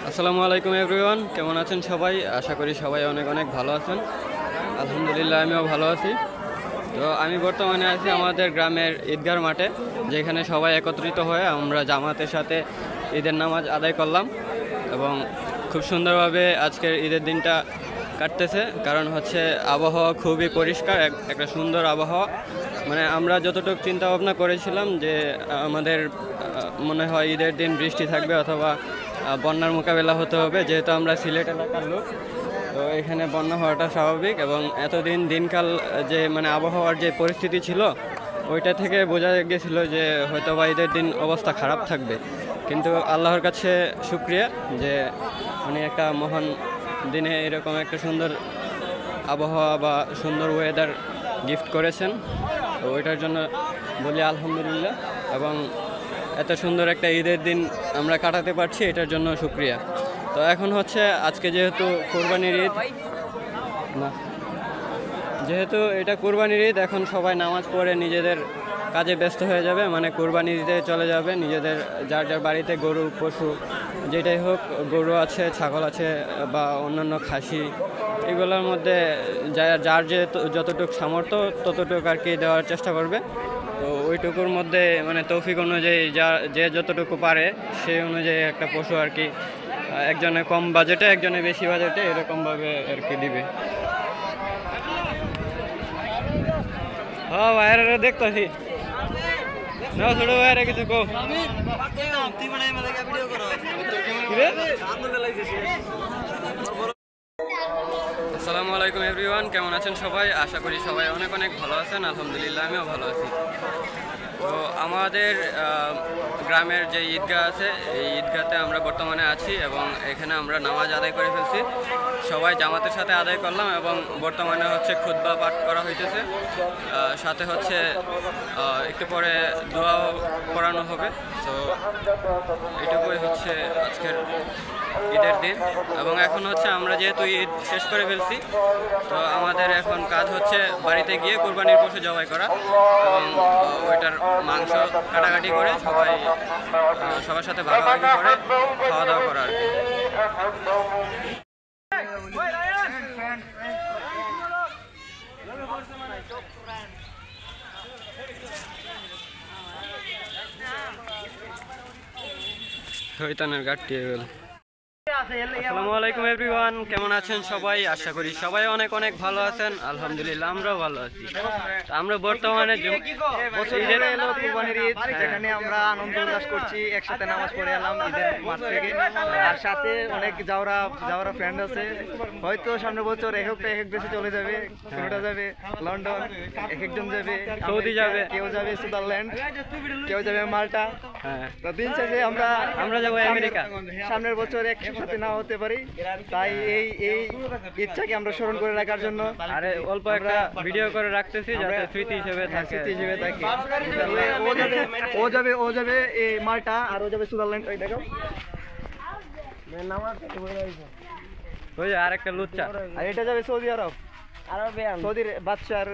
আসসালামু আলাইকুম এভরিওয়ান, কেমন আছেন সবাই? আশা করি সবাই অনেক অনেক ভালো আছেন। আলহামদুলিল্লাহ আমিও ভালো আছি। তো আমি বর্তমানে আছি আমাদের গ্রামের ঈদগাহ মাঠে, যেখানে সবাই একত্রিত হয়ে আমরা জামাতের সাথে ঈদের নামাজ আদায় করলাম এবং খুব সুন্দরভাবে আজকের ঈদের দিনটা কাটতেছে। কারণ হচ্ছে আবহাওয়া খুবই পরিষ্কার, একটা সুন্দর আবহাওয়া। মানে আমরা যতটুকু চিন্তা ভাবনা করেছিলাম যে আমাদের মনে হয় ঈদের দিন বৃষ্টি থাকবে অথবা বন্যার মোকাবেলা হতে হবে, যেহেতু আমরা সিলেট এলাকার লোক, তো এখানে বন্যা হওয়াটা স্বাভাবিক। এবং এতদিন দিনকাল যে মানে আবহাওয়ার যে পরিস্থিতি ছিল ওইটা থেকে বোঝা গেছিল যে হয়তো বা ঈদের দিন অবস্থা খারাপ থাকবে, কিন্তু আল্লাহর কাছে শুকরিয়া যে উনি একটা মহান দিনে এরকম একটা সুন্দর আবহাওয়া বা সুন্দর ওয়েদার গিফট করেছেন। তো ওইটার জন্য বলি আলহামদুলিল্লাহ, এবং এত সুন্দর একটা ঈদের দিন আমরা কাটাতে পারছি, এটার জন্য শুকরিয়া। তো এখন হচ্ছে আজকে যেহেতু কোরবানির ঈদ, যেহেতু এটা কোরবানির ঈদ, এখন সবাই নামাজ পড়ে নিজেদের কাজে ব্যস্ত হয়ে যাবে, মানে কোরবানি দিতে চলে যাবে নিজেদের যার যার বাড়িতে। গরু পশু যেটাই হোক, গরু আছে, ছাগল আছে বা অন্যান্য খাসি, এগুলোর মধ্যে যার যে যতটুকু সামর্থ্য ততটুকু আর কি দেওয়ার চেষ্টা করবে। তো ওইটুকুর মধ্যে মানে তৌফিক অনুযায়ী যে যতটুকু পারে সেই অনুযায়ী একটা পশু আর কি, একজনে কম বাজেটে একজনে বেশি বাজেটে এরকমভাবে আর কি দিবে। হ্যাঁ ভাইয়ারা দেখতেছি না, ছোট ভাইয়ারা কিছু কো। আসসালামু আলাইকুম এভরিওয়ান, কেমন আছেন সবাই? আশা করি সবাই অনেক অনেক ভালো আছেন। আলহামদুলিল্লাহ আমিও ভালো আছি। তো আমাদের গ্রামের যে ঈদগাহ আছে এই ঈদগাহতে আমরা বর্তমানে আছি এবং এখানে আমরা নামাজ আদায় করে ফেলছি। সবাই জামাতের সাথে আদায় করলাম এবং বর্তমানে হচ্ছে খুতবা পাঠ করা হইতেছে, সাথে হচ্ছে একটু পরে দোয়াও পড়ানো হবে। তো এটুকুই হচ্ছে আজকের ঈদের দিন। এবং এখন হচ্ছে আমরা যেহেতু ঈদ শেষ করে ফেলছি, তো আমাদের এখন কাজ হচ্ছে বাড়িতে গিয়ে কোরবানির পশু জবাই করা এবং ওইটার মাংস কাটাকাটি করে সবার সাথে ভাগাভাগি করে খাওয়া দাওয়া করা আর কি। শয়তানের গাড়ি। আসসালামু আলাইকুম এভরিওয়ান, কেমন আছেন সবাই? আশা করি সবাই অনেক অনেক ভালো আছেন। আলহামদুলিল্লাহ আমরাও ভালো আছি। আমরা বর্তমানে কুরবানির ঈদ, যেখানে আমরা আনন্দ উল্লাস করছি, একসাথে নামাজ পড়ে এলাম ঈদের মাঠ থেকে। আর সাথে অনেক যাওয়ারা ফ্রেন্ড আছে, হয়তো সামনের বছর এক দেশে চলে যাবে। কোনোটা যাবে লন্ডন, একজন যাবে সৌদি, যাবে কেউ যাবে সুইজারল্যান্ড, কেউ যাবে মাল্টা। হ্যাঁ, তো দিন শেষে আমরা যাবো আমেরিকা। সামনের বছর একসাথে না হতে পারি, তাই এই ইচ্ছাকে আমরা স্মরণ করে রাখার জন্য আরে অল্প একটা ভিডিও করে রাখতেছি যাতে স্মৃতি হিসেবে থাকে। ও যাবে এই মাল্টা, আর ও যাবে সুইজারল্যান্ড। ওই দেখো ওই আর একটা লুচ্চা, আর এটা যাবে সৌদি আরব, সৌদির বাদশার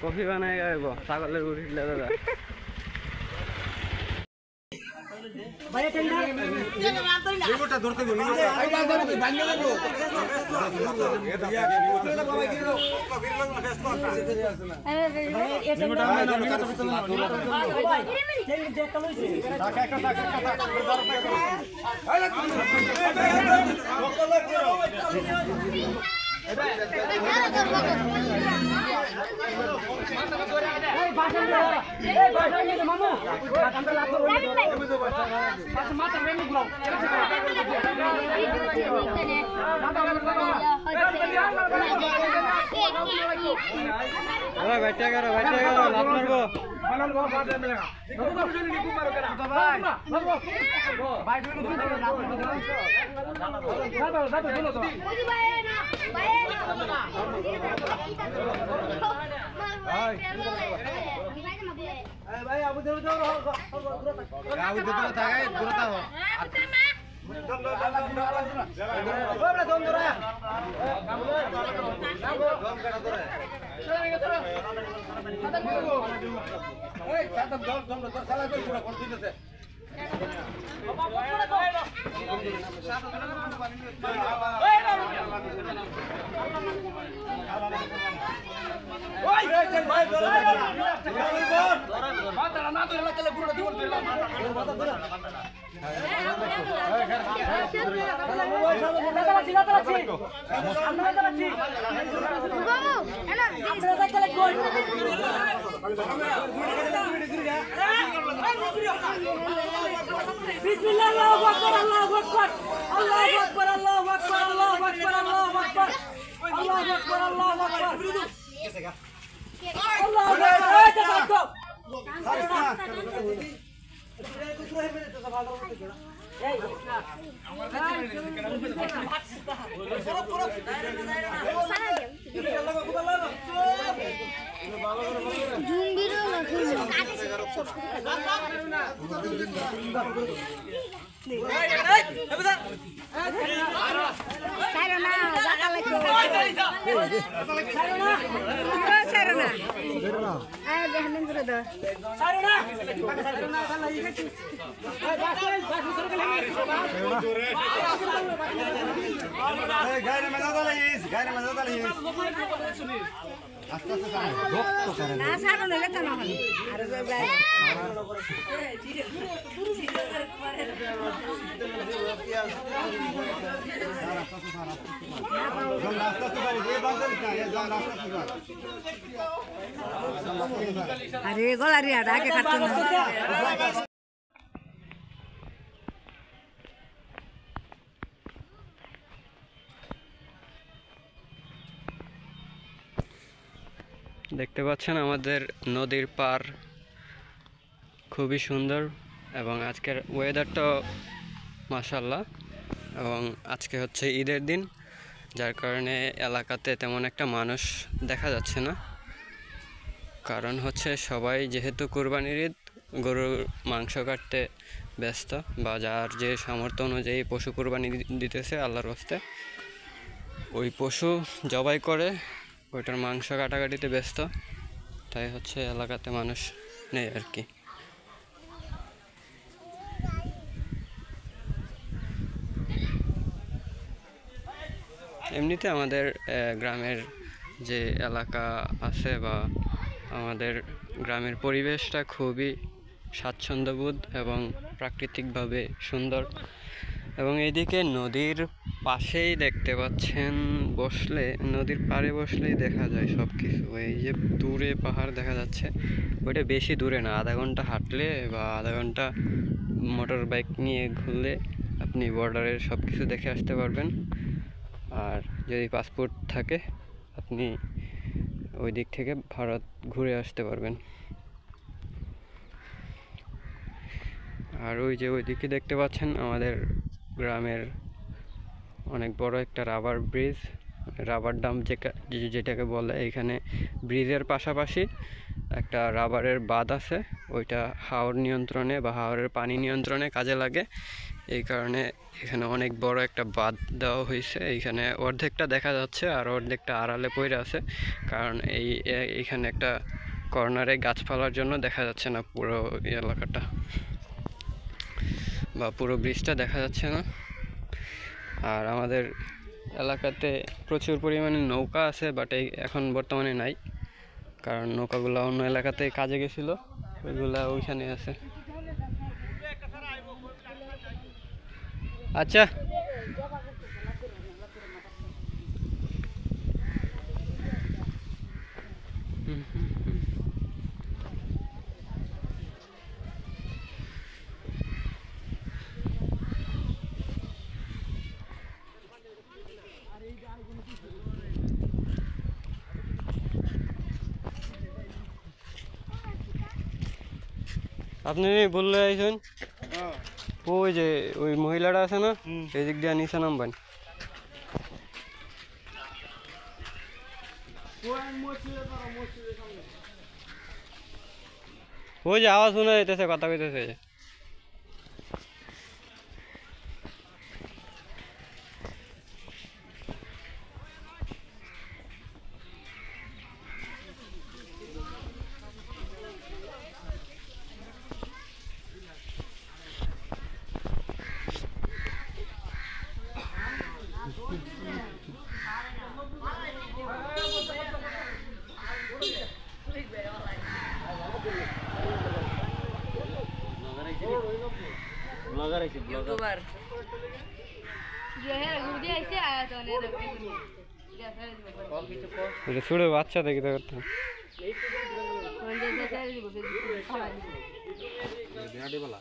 কফি বানাই গাইব ছাগলের উঠিলে দাদা। বাইটা গেল লাভ মারবো। ভাই আবু দেব থাকে দূরতা হোক। বিসমিল্লাহ আল্লাহু আকবার আল্লাহু আকবার আল্লাহু আকবার আল্লাহু আকবার আল্লাহু আকবার আল্লাহু আকবার আল্লাহু আকবার আল্লাহু আকবার আল্লাহু আকবার এই দেখো अरे गोलारी हटा के खाते हैं দেখতে পাচ্ছেন আমাদের নদীর পার খুবই সুন্দর এবং আজকের ওয়েদারটা মাশাআল্লাহ। এবং আজকে হচ্ছে ঈদের দিন, যার কারণে এলাকাতে তেমন একটা মানুষ দেখা যাচ্ছে না। কারণ হচ্ছে সবাই যেহেতু কুরবানির ঈদ, গরুর মাংস কাটতে ব্যস্ত, বা যার যে সামর্থ্য অনুযায়ী পশু কুরবানি দিতেছে আল্লাহর রাস্তায়, ওই পশু জবাই করে ওইটার মাংস কাটাকাটিতে ব্যস্ত, তাই হচ্ছে এলাকাতে মানুষ নেই আর কি। এমনিতে আমাদের গ্রামের যে এলাকা আছে বা আমাদের গ্রামের পরিবেশটা খুবই স্বাচ্ছন্দ্যবোধ এবং প্রাকৃতিকভাবে সুন্দর। এবং এইদিকে নদীর পাশেই দেখতে পাচ্ছেন, বসলে নদীর পাড়ে বসলেই দেখা যায় সব কিছু। এই যে দূরে পাহাড় দেখা যাচ্ছে, ওইটা বেশি দূরে না, আধা ঘন্টা হাঁটলে বা আধা ঘন্টা মোটর বাইক নিয়ে ঘুরলে আপনি বর্ডারের সব কিছু দেখে আসতে পারবেন। আর যদি পাসপোর্ট থাকে আপনি ওই দিক থেকে ভারত ঘুরে আসতে পারবেন। আর ওই যে ওইদিকে দেখতে পাচ্ছেন আমাদের গ্রামের অনেক বড় একটা রাবার ব্রিজ, রাবার ডাম যেটাকে বলে। এখানে ব্রিজের পাশাপাশি একটা রাবারের বাঁধ আছে, ওইটা হাওর নিয়ন্ত্রণে বা হাওরের পানি নিয়ন্ত্রণে কাজে লাগে। এই কারণে এখানে অনেক বড় একটা বাঁধ দেওয়া হয়েছে। এইখানে অর্ধেকটা দেখা যাচ্ছে আর অর্ধেকটা আড়ালে পড়ে আছে, কারণ এইখানে একটা কর্নারে গাছপালার জন্য দেখা যাচ্ছে না পুরো এলাকাটা বা পুরো ব্রিজটা দেখা যাচ্ছে না। আর আমাদের এলাকাতে প্রচুর পরিমাণে নৌকা আছে, বাট এখন বর্তমানে নাই, কারণ নৌকাগুলো অন্য এলাকাতে কাজে গেছিল, ওইগুলা ওইখানে আছে। আচ্ছা, আপনি বললে আইছেন ওই যে ওই মহিলাটা আছে না, এই দিক দিয়ে নিচে নামবেন। ওই যে আওয়াজ শোনা যাইতেছে, কথা কইতেছে। ইউটিউবার এটা ছোটো বাচ্চা দেখি তো করতে বিরাটি বলা